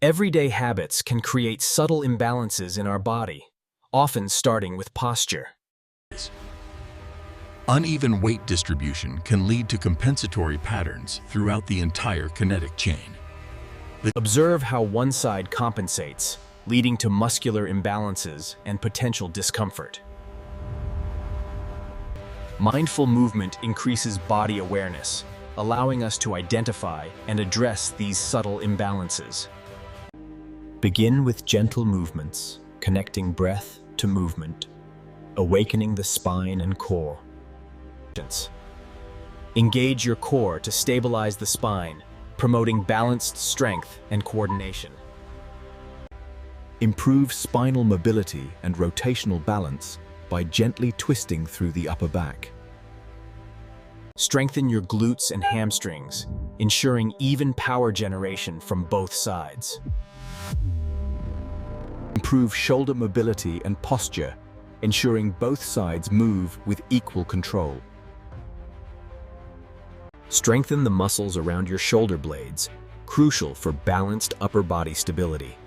Everyday habits can create subtle imbalances in our body, often starting with posture. Uneven weight distribution can lead to compensatory patterns throughout the entire kinetic chain. Observe how one side compensates, leading to muscular imbalances and potential discomfort. Mindful movement increases body awareness, allowing us to identify and address these subtle imbalances. Begin with gentle movements, connecting breath to movement, awakening the spine and core. Engage your core to stabilize the spine, promoting balanced strength and coordination. Improve spinal mobility and rotational balance by gently twisting through the upper back. Strengthen your glutes and hamstrings, ensuring even power generation from both sides. Improve shoulder mobility and posture, ensuring both sides move with equal control. Strengthen the muscles around your shoulder blades, crucial for balanced upper body stability.